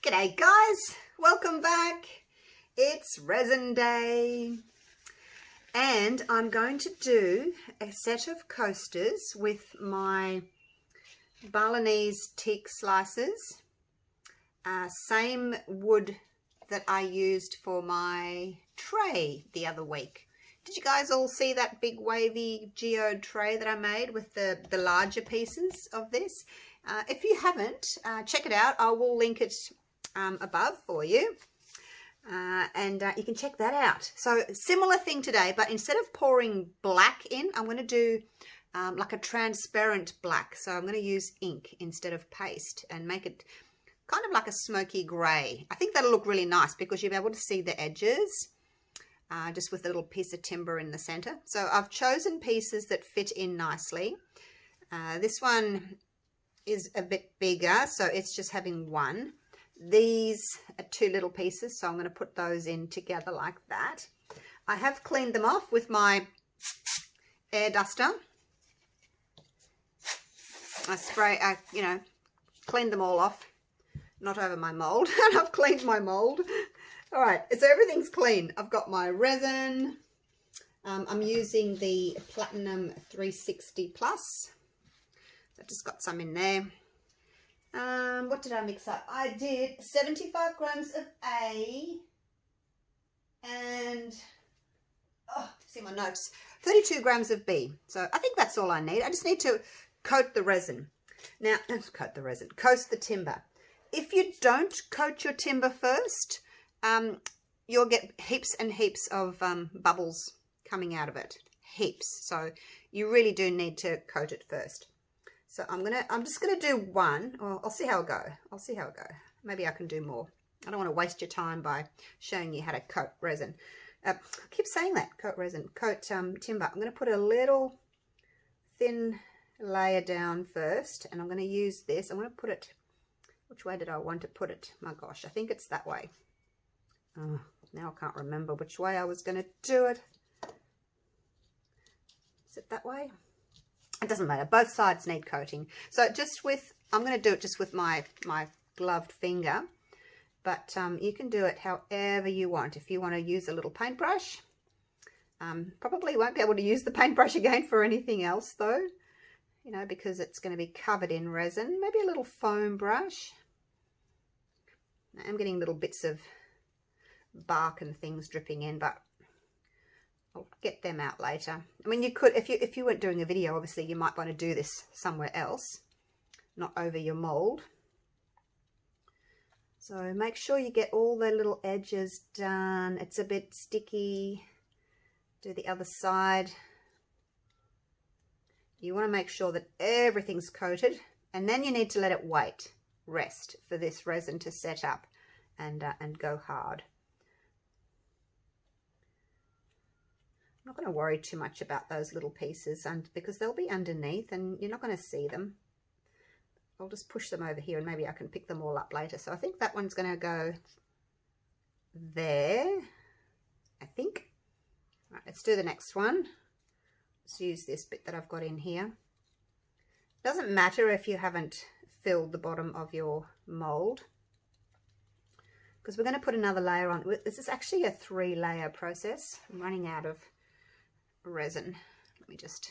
G'day guys, welcome back. It's resin day and I'm going to do a set of coasters with my Balinese teak slices, same wood that I used for my tray the other week. Did you guys all see that big wavy geode tray that I made with the larger pieces of this? If you haven't, check it out. I will link it above for you, and you can check that out. So similar thing today, but instead of pouring black in, I'm going to do like a transparent black. So I'm going to use ink instead of paste and make it kind of like a smoky grey. I think that'll look really nice because you'll be able to see the edges just with a little piece of timber in the center. So I've chosen pieces that fit in nicely. This one is a bit bigger, so it's just having one. These are two little pieces, so I'm going to put those in together like that. I have cleaned them off with my air duster. I cleaned them all off, not over my mold, and I've cleaned my mold. All right, so everything's clean. I've got my resin. I'm using the Platinum 360 Plus. I've just got some in there. What did I mix up? I did 75 grams of A and, see my notes, 32 grams of B. So I think that's all I need. I just need to coat the resin. Now, coat the timber. If you don't coat your timber first, you'll get heaps and heaps of bubbles coming out of it. Heaps. So you really do need to coat it first. So I'm just gonna do one. Well, I'll see how it go. Maybe I can do more. I don't want to waste your time by showing you how to coat resin. I keep saying that, coat resin, coat timber. I'm gonna put a little thin layer down first, and I'm gonna use this. I'm gonna put it, which way did I want to put it? My gosh, I think it's that way. Oh, now I can't remember which way I was gonna do it. Is it that way? It doesn't matter, both sides need coating. So I'm going to do it just with my gloved finger, but you can do it however you want. If you want to use a little paintbrush, probably won't be able to use the paintbrush again for anything else though, because it's going to be covered in resin. Maybe a little foam brush. I'm getting little bits of bark and things dripping in, but I'll get them out later. I mean, you could, if you weren't doing a video, obviously you might want to do this somewhere else, not over your mold. So make sure you get all the little edges done. It's a bit sticky. Do the other side. You want to make sure that everything's coated, and then you need to let it rest for this resin to set up and go hard. I'm not going to worry too much about those little pieces because they'll be underneath and you're not going to see them. I'll just push them over here and maybe I can pick them all up later. So I think that one's going to go there, I think. Right, let's do the next one. Let's use this bit that I've got in here. Doesn't matter if you haven't filled the bottom of your mold, because we're going to put another layer on. This is actually a 3-layer process. I'm running out of resin. Let me just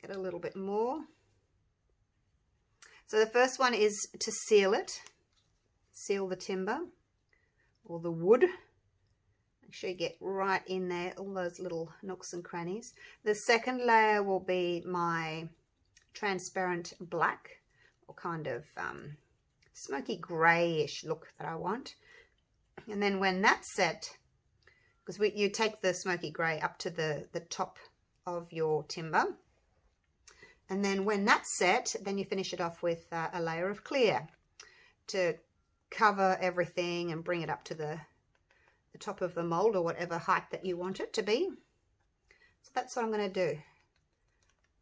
get a little bit more. So the first one is to seal it, seal the timber or the wood. Make sure you get right in there, all those little nooks and crannies. The second layer will be my transparent black, or kind of smoky grayish look that I want. And then when that's set, because you take the smoky grey up to the top of your timber, and then when that's set, then you finish it off with a layer of clear to cover everything and bring it up to the top of the mold or whatever height that you want it to be. So that's what I'm going to do.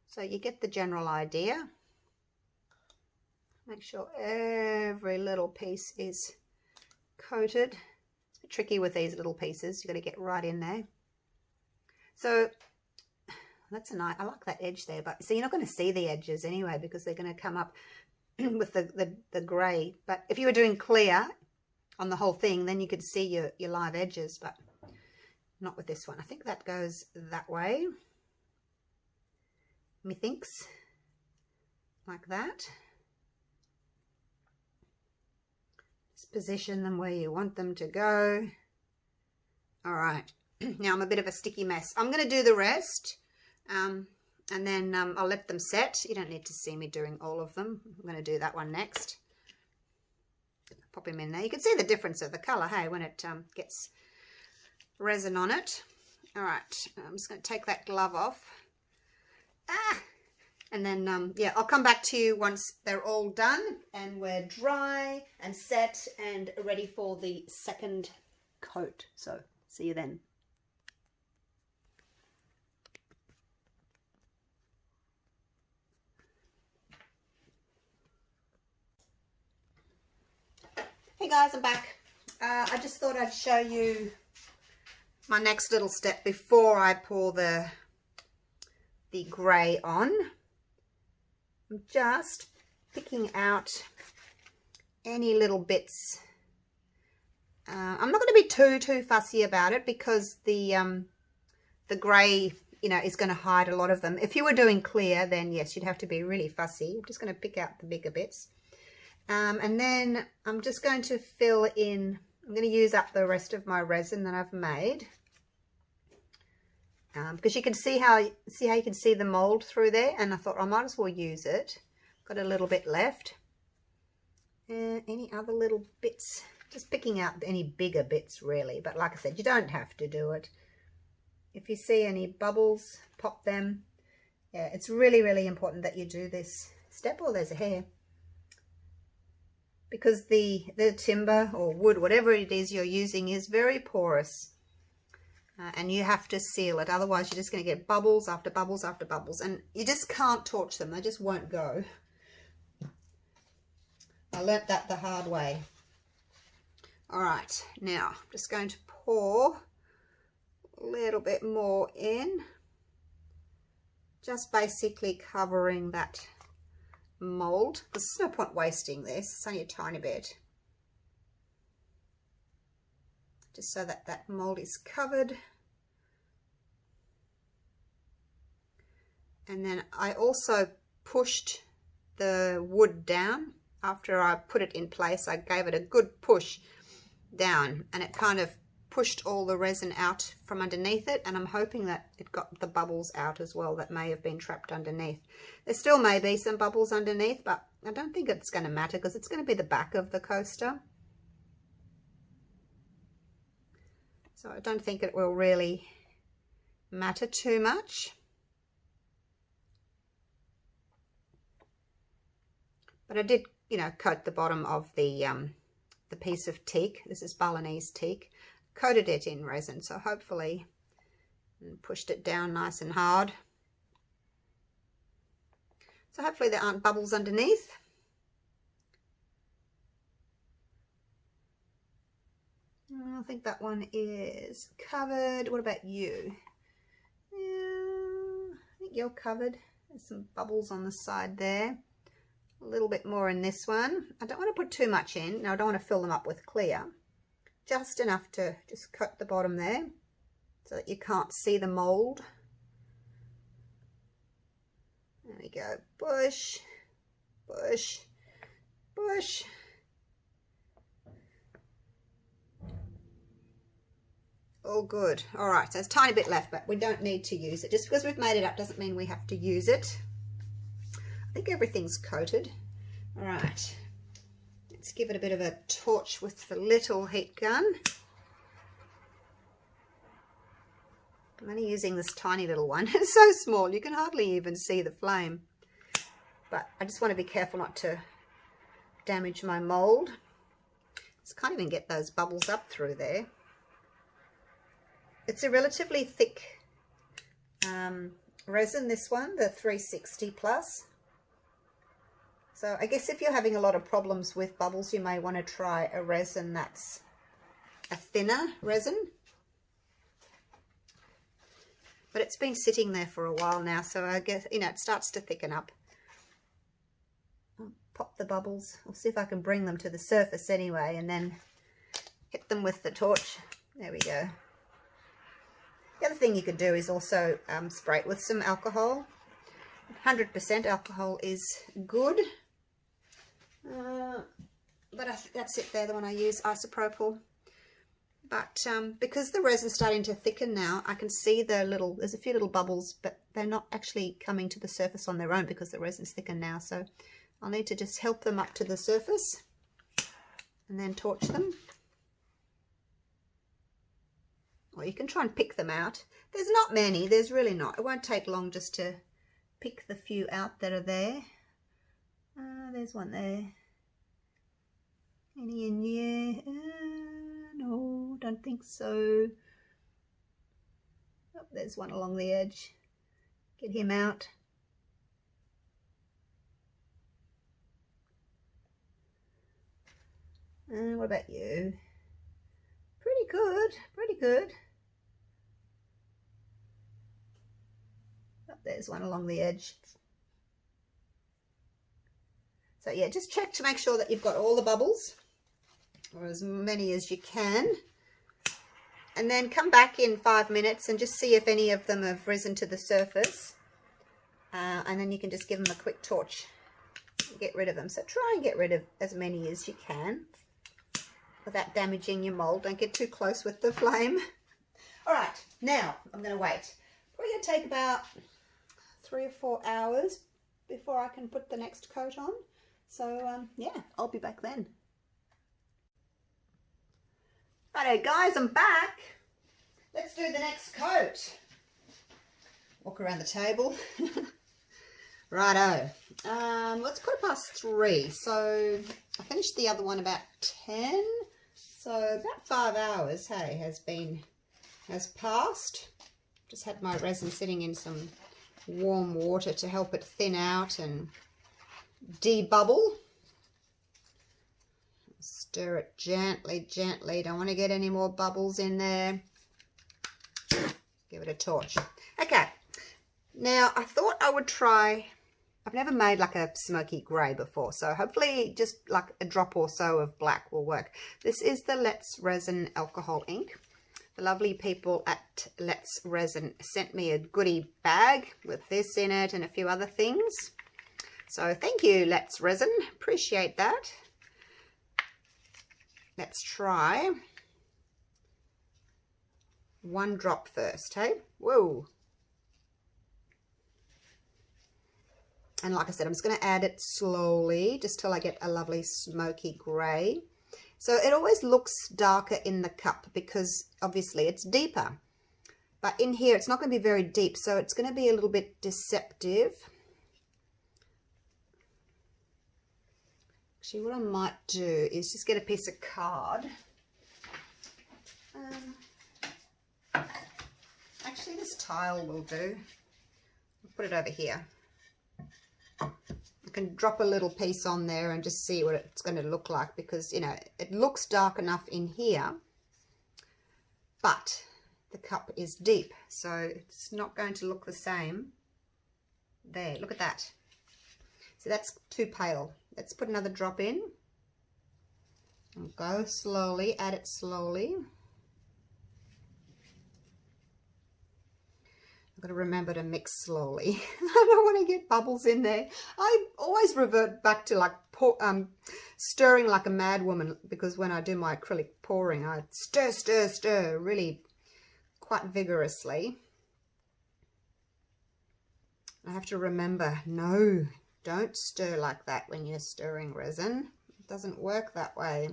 So you get the general idea. Make sure every little piece is coated. Tricky with these little pieces, you've got to get right in there. So that's a nice, I like that edge there, but so you're not going to see the edges anyway because they're going to come up with the grey. But if you were doing clear on the whole thing, then you could see your live edges, but not with this one. I think that goes that way. Methinks. Like that. Just position them where you want them to go. All right. Now I'm a bit of a sticky mess. I'm going to do the rest. And then I'll let them set. You don't need to see me doing all of them. I'm going to do that one next. Pop him in there. You can see the difference of the colour, hey, when it gets resin on it. All right. I'm just going to take that glove off. And then, yeah, I'll come back to you once they're all done and we're dry and set and ready for the second coat. So, see you then. Hey guys, I'm back. I just thought I'd show you my next little step before I pour the grey on. I'm just picking out any little bits. I'm not going to be too fussy about it because the grey, you know, is going to hide a lot of them. If you were doing clear, then yes, you'd have to be really fussy. I'm just going to pick out the bigger bits. And then I'm just going to fill in, I'm going to use up the rest of my resin that I've made. Because you can see how you can see the mold through there, and I thought I might as well use it. Got a little bit left. Any other little bits? Just picking out any bigger bits really, but like I said, you don't have to do it. If you see any bubbles, pop them. Yeah, it's really important that you do this step. Oh, there's a hair. Because the timber or wood, whatever it is you're using, is very porous. And you have to seal it, otherwise you're just going to get bubbles after bubbles after bubbles, and you just can't torch them, they just won't go. I learnt that the hard way. Alright, now I'm just going to pour a little bit more in, just basically covering that mold. There's no point wasting this, it's only a tiny bit. Just so that that mold is covered. And then I also pushed the wood down after I put it in place. I gave it a good push down, and it kind of pushed all the resin out from underneath it, and I'm hoping that it got the bubbles out as well that may have been trapped underneath. There still may be some bubbles underneath, but I don't think it's going to matter because it's going to be the back of the coaster. So I don't think it will really matter too much. But I did, you know, coat the bottom of the piece of teak. This is Balinese teak. Coated it in resin, so hopefully, and pushed it down nice and hard. So hopefully there aren't bubbles underneath. I think that one is covered. What about you? Yeah, I think you're covered. There's some bubbles on the side there. A little bit more in this one. I don't want to put too much in. No, I don't want to fill them up with clear. Just enough to just coat the bottom there so that you can't see the mold. There we go. Push, push, push. All good. All right, so there's a tiny bit left, but we don't need to use it. Just because we've made it up doesn't mean we have to use it. I think everything's coated. All right, let's give it a bit of a torch with the little heat gun. I'm only using this tiny little one. It's so small, you can hardly even see the flame. But I just want to be careful not to damage my mold. Just can't even get those bubbles up through there. It's a relatively thick resin, this one, the 360 plus. So I guess if you're having a lot of problems with bubbles, you may want to try a resin that's a thinner resin. But it's been sitting there for a while now, so I guess, you know, it starts to thicken up. pop the bubbles. I'll see if I can bring them to the surface anyway, and then hit them with the torch. There we go. The other thing you could do is also spray it with some alcohol. 100% alcohol is good. But that's it there, the one I use, isopropyl. But because the resin's starting to thicken now, I can see there's a few little bubbles, but they're not actually coming to the surface on their own because the resin's thickened now. So I'll need to just help them up to the surface and then torch them. Or you can try and pick them out. There's not many, there's really not. It won't take long just to pick the few out that are there. There's one there. Any in here? No, don't think so. Oh, there's one along the edge. Get him out. What about you? Pretty good, pretty good. Oh, there's one along the edge. So yeah, just check to make sure that you've got all the bubbles, or as many as you can, and then come back in 5 minutes and just see if any of them have risen to the surface, and then you can just give them a quick torch and get rid of them. So try and get rid of as many as you can without damaging your mold. Don't get too close with the flame. All right, now I'm going to wait. Probably going to take about 3 or 4 hours before I can put the next coat on. So yeah, I'll be back then. Righto guys, I'm back. Let's do the next coat. Walk around the table. Righto. Let's put it past 3. So I finished the other one about 10. So about 5 hours, hey, has passed. Just had my resin sitting in some warm water to help it thin out and debubble. Stir it gently, gently. Don't want to get any more bubbles in there. Give it a torch. Okay, now I thought I would try, I've never made like a smoky grey before, so hopefully just like a drop or so of black will work. This is the Let's Resin alcohol ink. The lovely people at Let's Resin sent me a goodie bag with this in it and a few other things. So thank you, Let's Resin. Appreciate that. Let's try 1 drop first, hey? Whoa. And like I said, I'm just going to add it slowly just till I get a lovely smoky grey. So it always looks darker in the cup because obviously it's deeper. But in here it's not going to be very deep, so it's going to be a little bit deceptive. Actually, what I might do is just get a piece of card. Actually, this tile will do. I'll put it over here. I can drop a little piece on there and just see what it's going to look like, because, you know, it looks dark enough in here, but the cup is deep, so it's not going to look the same. There, look at that. So that's too pale. Let's put another drop in and go slowly, add it slowly. I've got to remember to mix slowly. I don't want to get bubbles in there. I always revert back to like stirring like a mad woman, because when I do my acrylic pouring, I stir, stir, stir really quite vigorously. I have to remember, no, don't stir like that when you're stirring resin. It doesn't work that way.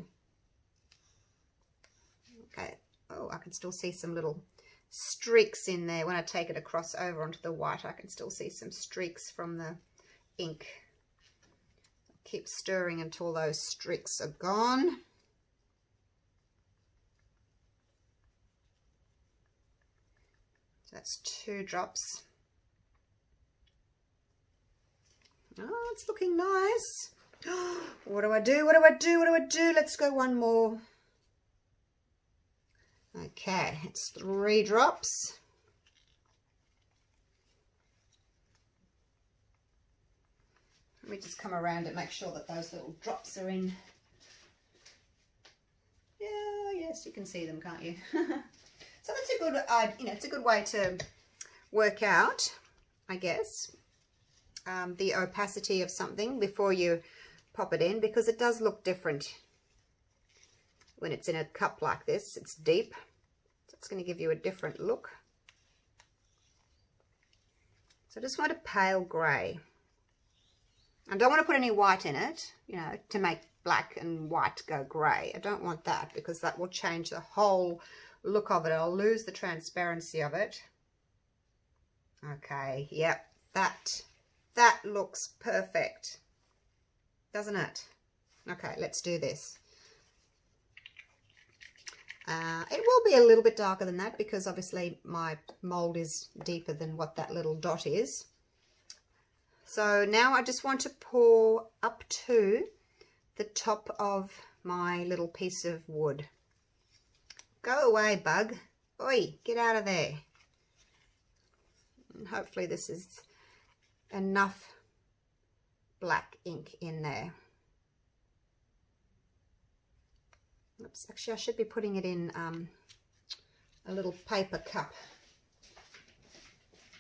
Okay. Oh, I can still see some little streaks in there. When I take it across over onto the white, I can still see some streaks from the ink. Keep stirring until those streaks are gone. So that's 2 drops. Oh, it's looking nice. What do I do? What do I do? What do I do? Let's go 1 more. Okay, it's 3 drops. Let me just come around and make sure that those little drops are in. Yeah, yes, you can see them, can't you? So that's a good, it's a good way to work out, I guess, the opacity of something before you pop it in, because it does look different when it's in a cup like this. It's deep, so it's going to give you a different look. So I just want a pale grey. I don't want to put any white in it, you know, to make black and white go grey. I don't want that, because that will change the whole look of it. I'll lose the transparency of it. Okay, yep, that looks perfect, doesn't it? Okay, let's do this. It will be a little bit darker than that, because obviously my mold is deeper than what that little dot is. So now I just want to pour up to the top of my little piece of wood. Go away, bug. Oi, get out of there. And hopefully this is enough black ink in there. Oops, actually I should be putting it in a little paper cup.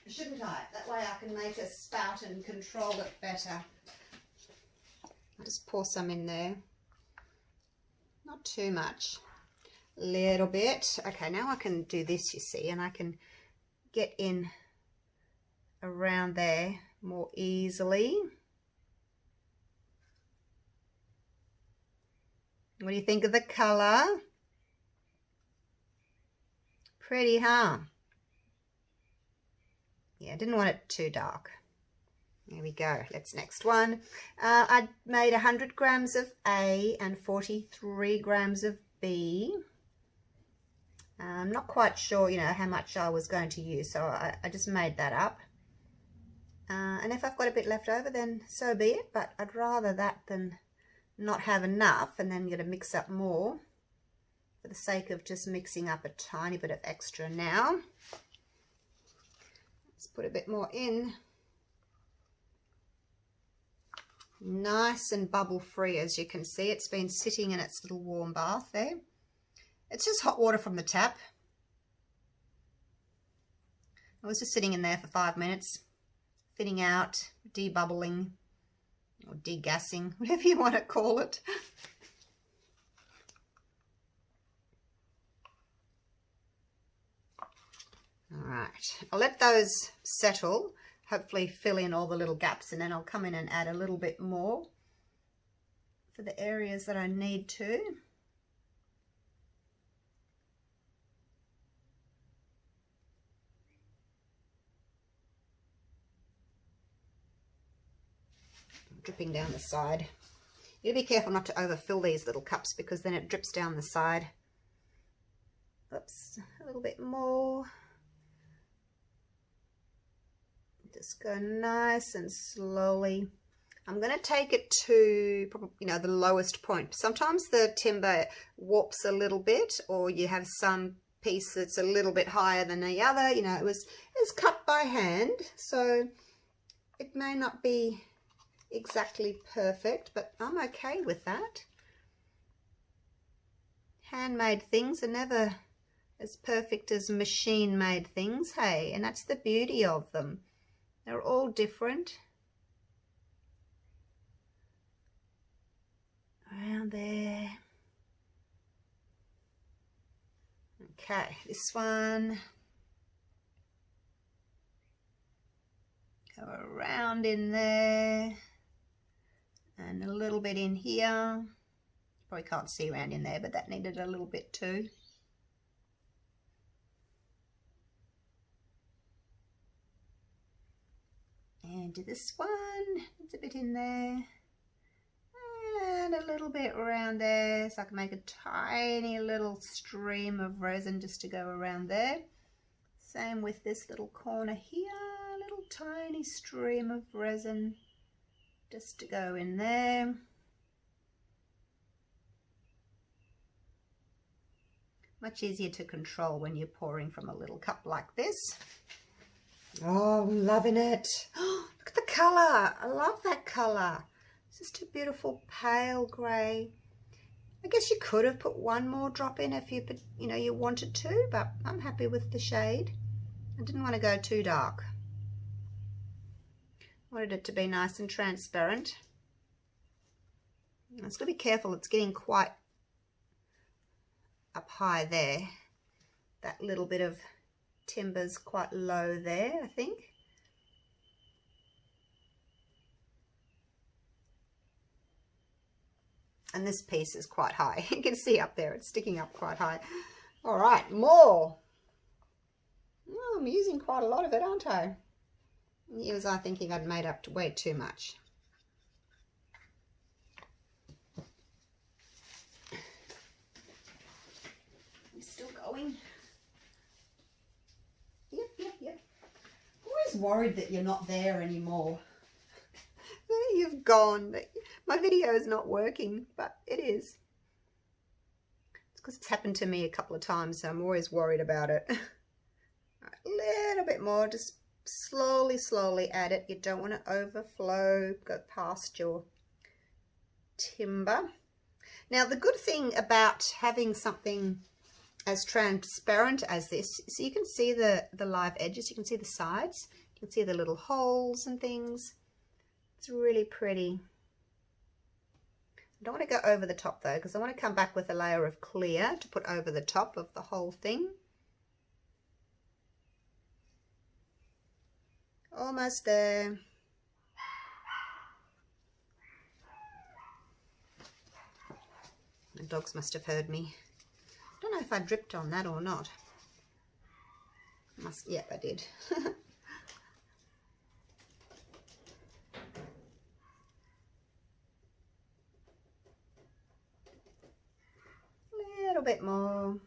Shouldn't I? That way I can make a spout and control it better. I'll just pour some in there. Not too much. A little bit. Okay, now I can do this, you see, and I can get in around there more easily. What do you think of the colour? Pretty, huh? Yeah, I didn't want it too dark. There we go. Let's next one. I made 100 grams of A and 43 grams of B. I'm not quite sure, you know, how much I was going to use, so I just made that up. And if I've got a bit left over, then so be it, but I'd rather that than not have enough and then you're going to mix up more, for the sake of just mixing up a tiny bit of extra now. Let's put a bit more in. Nice and bubble free, as you can see. It's been sitting in its little warm bath there. It's just hot water from the tap. I was just sitting in there for 5 minutes, thinning out, debubbling, or degassing, whatever you want to call it. All right, I'll let those settle, hopefully fill in all the little gaps, and then I'll come in and add a little bit more for the areas that I need to. Dripping down the side. You gotta be careful not to overfill these little cups, because then it drips down the side. Oops, a little bit more. Just go nice and slowly. I'm going to take it to probably, you know, the lowest point. Sometimes the timber warps a little bit, or you have some piece that's a little bit higher than the other. You know, it's cut by hand, so it may not be exactly perfect, but I'm okay with that. Handmade things are never as perfect as machine-made things, hey, and that's the beauty of them. They're all different. Around there. Okay, this one. Go around in there. And a little bit in here. Probably can't see around in there, but that needed a little bit too. And do this one, it's a bit in there, and a little bit around there, so I can make a tiny little stream of resin just to go around there. Same with this little corner here, a little tiny stream of resin just to go in there. Much easier to control when you're pouring from a little cup like this. Oh, I'm loving it. Oh, look at the colour. I love that colour. It's just a beautiful pale grey. I guess you could have put one more drop in if you you wanted to, but I'm happy with the shade. I didn't want to go too dark. I wanted it to be nice and transparent. It's got to be careful, it's getting quite up high there. That little bit of timber's quite low there, I think. And this piece is quite high. You can see up there, it's sticking up quite high. All right, more. Oh, I'm using quite a lot of it, aren't I? Here was I thinking I'd made up way too much. You're still going? Yep. I'm always worried that you're not there anymore. There you've gone. My video is not working, but it is. It's because it's happened to me a couple of times, so I'm always worried about it. Right, a little bit more, just slowly add it. You don't want to overflow, go past your timber. Now, the good thing about having something as transparent as this, so you can see the live edges, you can see the sides, you can see the little holes and things. It's really pretty. I don't want to go over the top though, because I want to come back with a layer of clear to put over the top of the whole thing. Almost there. The dogs must have heard me. I don't know if I dripped on that or not. Yep, I did. Bit more,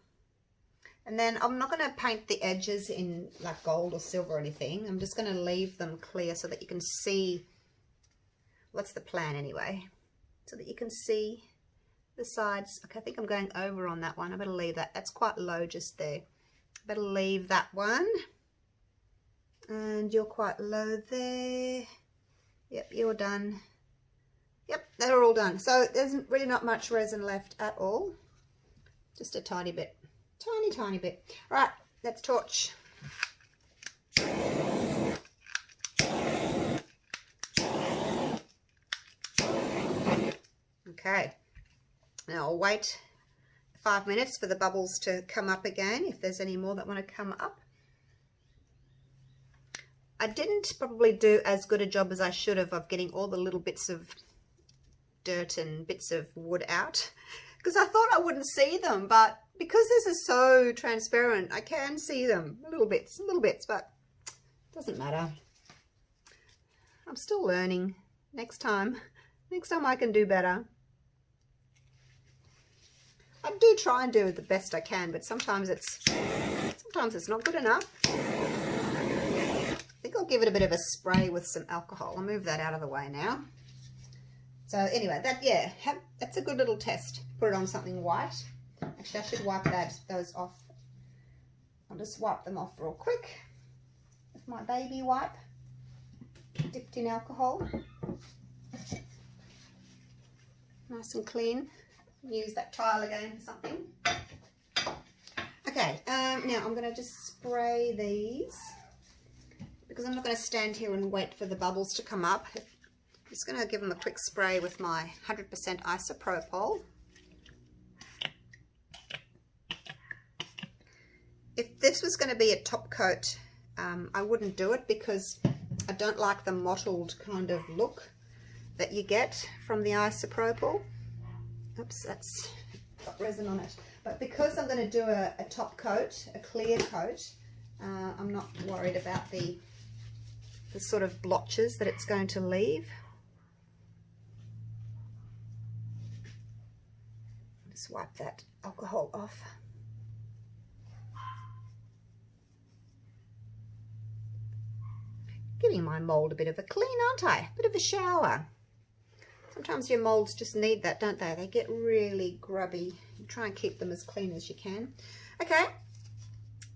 and then I'm not going to paint the edges in like gold or silver or anything. I'm just going to leave them clear so that you can see. What's the plan anyway, so that you can see the sides. Okay, I think I'm going over on that one. I better leave that. That's quite low just there. Better leave that one, and you're quite low there. Yep, you're done. Yep, they're all done. So there's really not much resin left at all. Just a tiny bit, tiny bit. All right, let's torch. Okay, now I'll wait 5 minutes for the bubbles to come up again, if there's any more that want to come up. I didn't probably do as good a job as I should have of getting all the little bits of dirt and bits of wood out, because I thought I wouldn't see them, but because this is so transparent, I can see them. Little bits, but it doesn't matter. I'm still learning. Next time I can do better. I do try and do the best I can, but sometimes it's not good enough. I think I'll give it a bit of a spray with some alcohol. I'll move that out of the way now. So anyway, that's a good little test. Put it on something white. Actually, I should wipe those off. I'll just wipe them off real quick with my baby wipe dipped in alcohol. Nice and clean. Use that tile again for something. Okay, now I'm going to just spray these, because I'm not going to stand here and wait for the bubbles to come up. Just going to give them a quick spray with my 100% isopropyl. If this was going to be a top coat, I wouldn't do it, because I don't like the mottled kind of look that you get from the isopropyl. Oops, that's got resin on it. But because I'm going to do a top coat, a clear coat, I'm not worried about the sort of blotches that it's going to leave. Just wipe that alcohol off. Giving my mould a bit of a clean, aren't I? A bit of a shower. Sometimes your moulds just need that, don't they? They get really grubby. You try and keep them as clean as you can. Okay.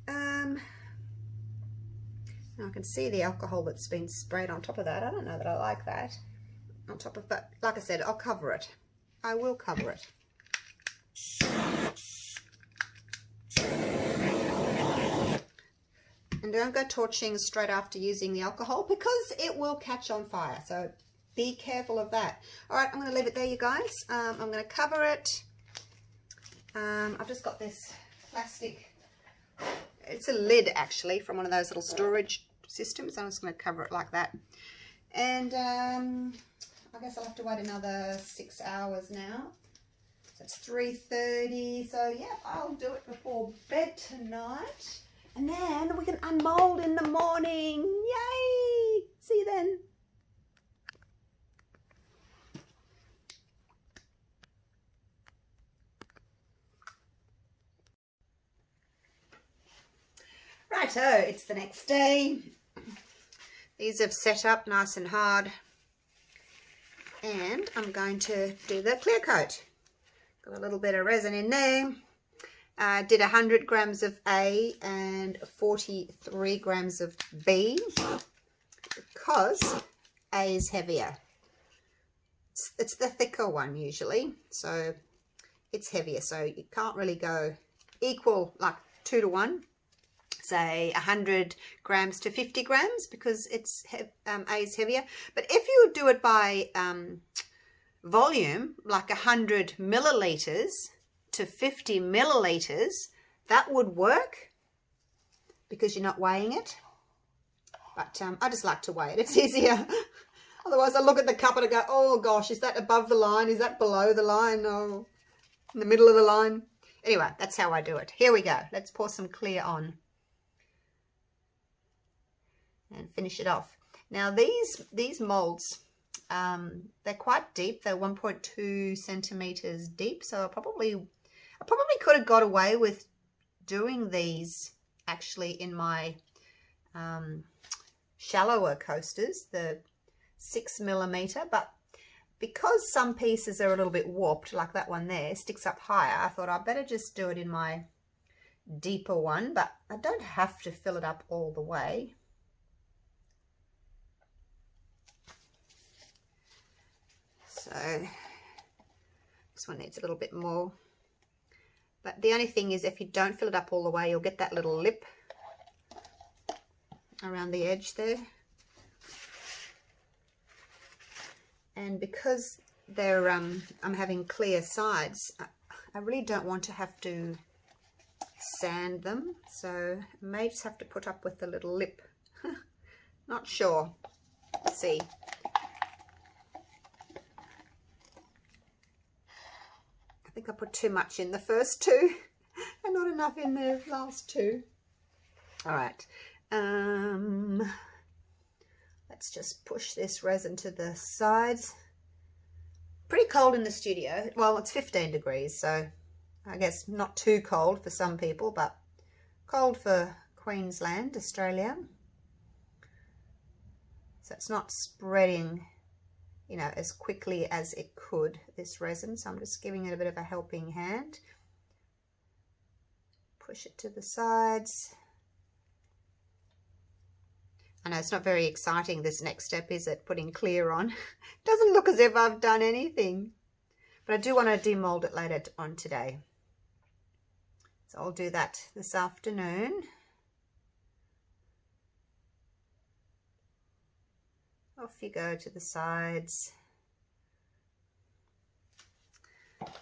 Now I can see the alcohol that's been sprayed on top of that. I don't know that I like that. on top of that. Like I said, I'll cover it. I will cover it. And don't go torching straight after using the alcohol because it will catch on fire. So be careful of that. All right, I'm going to leave it there, you guys. I'm going to cover it. I've just got this plastic. It's a lid actually from one of those little storage systems. I'm just going to cover it like that. And I guess I'll have to wait another 6 hours now. So it's 3:30. So yeah, I'll do it before bed tonight. And then we can unmold in the morning. Yay! See you then. Righto, it's the next day. These have set up nice and hard. And I'm going to do the clear coat. Got a little bit of resin in there. Did 100 grams of A and 43 grams of B because A is heavier. It's the thicker one usually, so it's heavier. So you can't really go equal like 2 to 1. Say 100 grams to 50 grams because it's A is heavier. But if you do it by volume, like 100 milliliters to 50 milliliters, that would work because you're not weighing it. But I just like to weigh it. It's easier. Otherwise I look at the cup and I go, oh gosh, is that above the line? Is that below the line? Oh, in the middle of the line. Anyway, that's how I do it. Here we go. Let's pour some clear on and finish it off. Now these molds, they're quite deep. They're 1.2 centimeters deep. So I probably could have got away with doing these actually in my shallower coasters, the 6 millimeter, but because some pieces are a little bit warped, like that one there sticks up higher, I thought I'd better just do it in my deeper one, but I don't have to fill it up all the way. So this one needs a little bit more. But the only thing is if you don't fill it up all the way, you'll get that little lip around the edge there. And because they're I'm having clear sides, I really don't want to have to sand them. So I may just have to put up with the little lip. Not sure. Let's see. I think I put too much in the first two and not enough in the last two. All right. Let's just push this resin to the sides. Pretty cold in the studio. Well, it's 15 degrees, so I guess not too cold for some people, but cold for Queensland, Australia. So it's not spreading, you know, as quickly as it could, this resin. So I'm just giving it a bit of a helping hand. Push it to the sides. I know it's not very exciting, this next step, is it? Putting clear on. Doesn't look as if I've done anything. But I do want to demold it later on today. So I'll do that this afternoon. Off you go to the sides.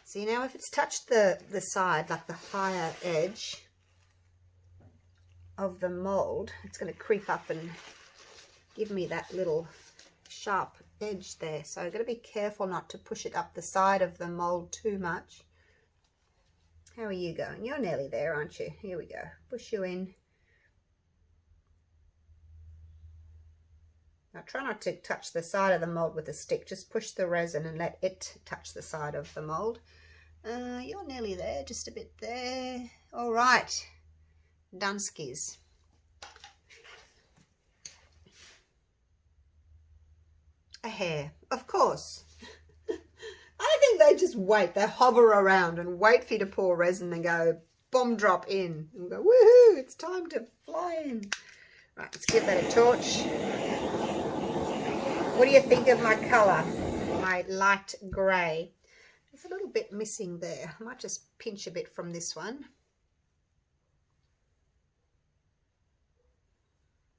See, now if it's touched the side, like the higher edge of the mold, it's going to creep up and give me that little sharp edge there. So I've got to be careful not to push it up the side of the mold too much. How are you going? You're nearly there, aren't you? Here we go. Push you in. Now try not to touch the side of the mold with a stick. Just push the resin and let it touch the side of the mold. You're nearly there, just a bit there. All right. Dunskies. A hair, of course. I think they just wait. They hover around and wait for you to pour resin and go bomb drop in and go woohoo, it's time to fly in. Right, let's give that a torch. What do you think of my colour? my light grey. There's a little bit missing there. I might just pinch a bit from this one.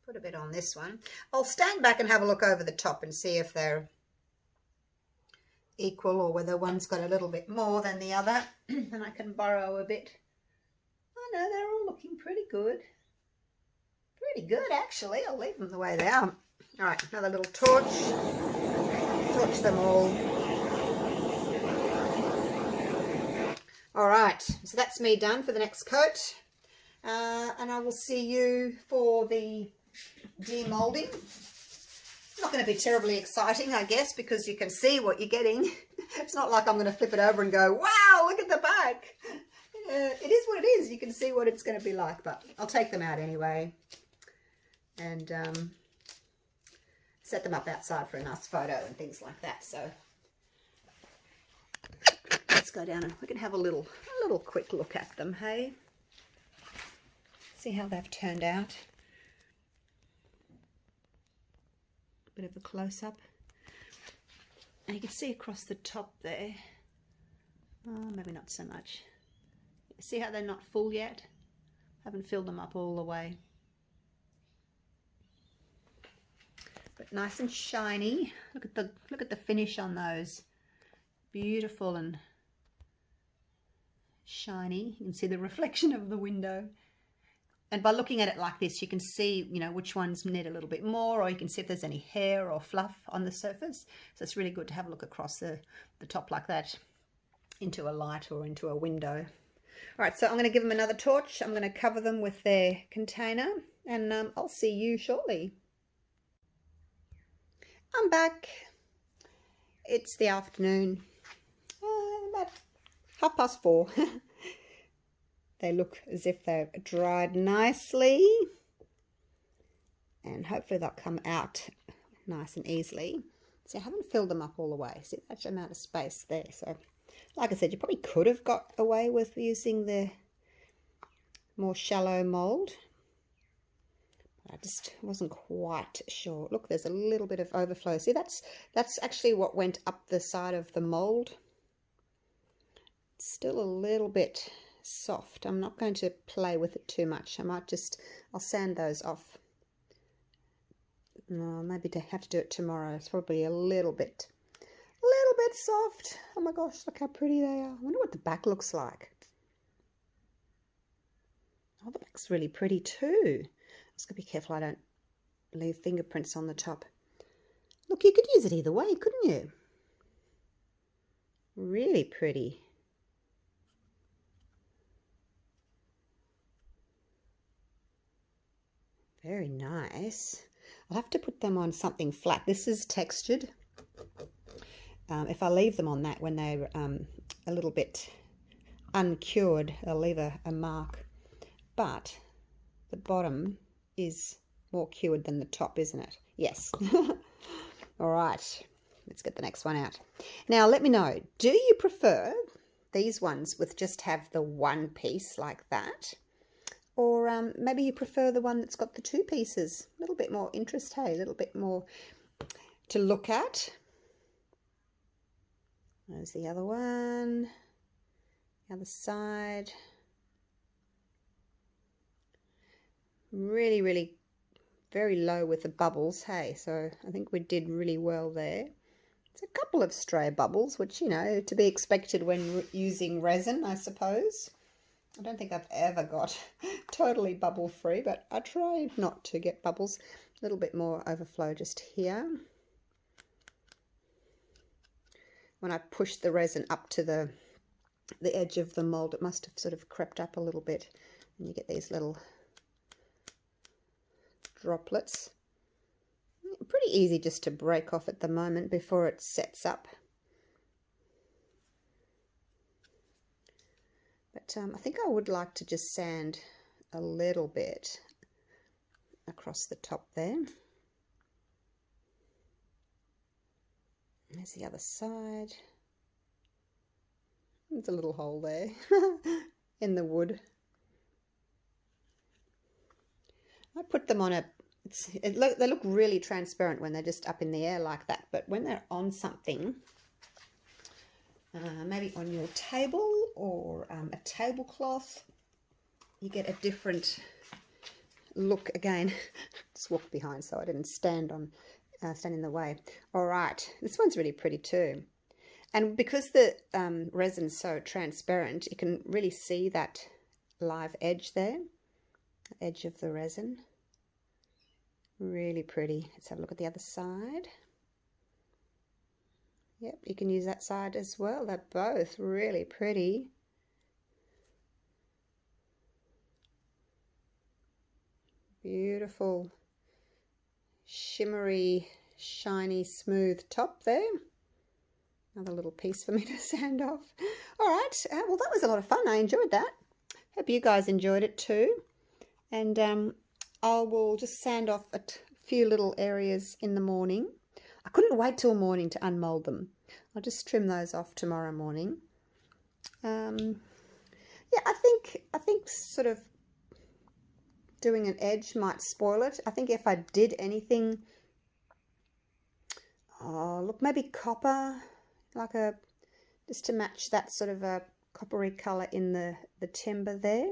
Put a bit on this one. I'll stand back and have a look over the top and see if they're equal or whether one's got a little bit more than the other. And I can borrow a bit. Oh no, they're all looking pretty good. Pretty good, actually. I'll leave them the way they are. All right, another little torch. Torch them all. All right, so that's me done for the next coat. And I will see you for the demolding. Not going to be terribly exciting, I guess, because you can see what you're getting. It's not like I'm going to flip it over and go, wow, look at the back. It is what it is. You can see what it's going to be like, but I'll take them out anyway and set them up outside for a nice photo and things like that. So let's go down and we can have a little quick look at them, hey? See how they've turned out. Bit of a close-up, and you can see across the top there. Oh, maybe not so much. See how they're not full yet? Haven't filled them up all the way, but nice and shiny. Look at the finish on those. Beautiful and shiny. You can see the reflection of the window. And by looking at it like this, you can see, you know, which ones need a little bit more, or you can see if there's any hair or fluff on the surface. So it's really good to have a look across the top like that into a light or into a window. All right, so I'm going to give them another torch. I'm going to cover them with their container, and I'll see you shortly. I'm back. It's the afternoon, about 4:30. They look as if they've dried nicely, and hopefully they'll come out nice and easily. See, I haven't filled them up all the way. See, that amount of space there. So, like I said, you probably could have got away with using the more shallow mould. I just wasn't quite sure. Look, there's a little bit of overflow. See, that's actually what went up the side of the mould. It's still a little bit soft. I'm not going to play with it too much. I'll sand those off. No, maybe to have to do it tomorrow. It's probably a little bit soft. Oh my gosh, look how pretty they are. I wonder what the back looks like. Oh, the back's really pretty too. I just gotta be careful I don't leave fingerprints on the top. Look, you could use it either way, couldn't you? Really pretty. Very nice. I'll have to put them on something flat. This is textured. If I leave them on that when they're a little bit uncured, I'll leave a mark. But the bottom is more cured than the top, isn't it? Yes. All right. Let's get the next one out. Now, let me know, do you prefer these ones with just have the one piece like that? Or maybe you prefer the one that's got the two pieces. A little bit more interest, hey? A little bit more to look at. There's the other one. The other side. Really, really very low with the bubbles, hey? So I think we did really well there. It's a couple of stray bubbles, which, you know, to be expected when using resin, I suppose. I don't think I've ever got totally bubble free, but I tried not to get bubbles. A little bit more overflow just here. When I pushed the resin up to the edge of the mold, it must have sort of crept up a little bit, and you get these little droplets. Pretty easy just to break off at the moment before it sets up. But I think I would like to just sand a little bit across the top there. There's the other side. There's a little hole there in the wood. I put them on they look really transparent when they're just up in the air like that, but when they're on something, maybe on your table or a tablecloth. You get a different look again. Just walked behind so I didn't stand in the way. All right, this one's really pretty too. And because the resin's so transparent, you can really see that live edge there, the edge of the resin. Really pretty. Let's have a look at the other side. Yep, you can use that side as well. They're both really pretty. Beautiful, shimmery, shiny, smooth top there. Another little piece for me to sand off. All right, well, that was a lot of fun. I enjoyed that. Hope you guys enjoyed it too. And I will just sand off a few little areas in the morning. I couldn't wait till morning to unmold them. I'll just trim those off tomorrow morning. Yeah, I think sort of doing an edge might spoil it. I think if I did anything, oh look, maybe copper, like just to match that sort of a coppery color in the timber there.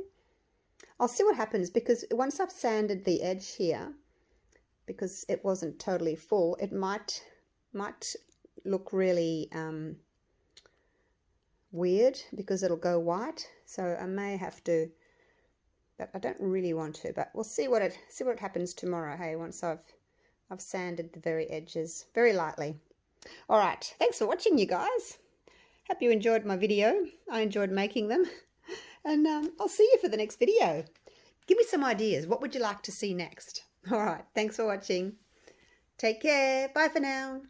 I'll see what happens, because once I've sanded the edge here, because it wasn't totally full, it might look really weird because it'll go white. So I may have to, but I don't really want to. But we'll see what happens tomorrow. Hey, once I've sanded the very edges very lightly. All right, thanks for watching, you guys. Hope you enjoyed my video. I enjoyed making them, and I'll see you for the next video. Give me some ideas. What would you like to see next? All right, thanks for watching. Take care. Bye for now.